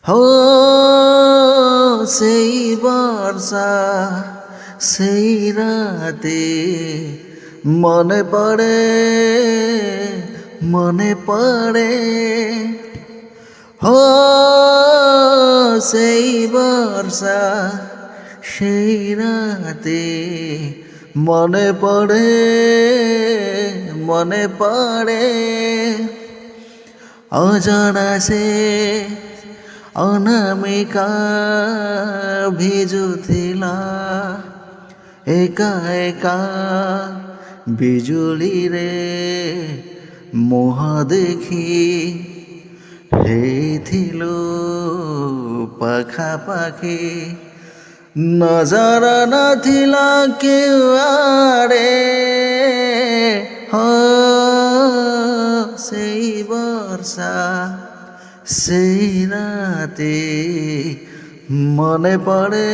হো সেই বর্ষা সেই রাতে মনে পড়ে মনে পড়ে হো সেই বর্ষা সেই রাতে মনে পড়ে মনে পড়ে অজানা সে অনামিকা ভিজুথিলা একা একা বিজুলি রে মোহ দেখি ହେଇଥିଲ ପାଖାପାଖି ନଜର ନଥିଲା କେଉଁଆଡ଼େ ହଁ ସେଇ ବର୍ଷା ସେଇ ରାତି ମନେ ପଡ଼େ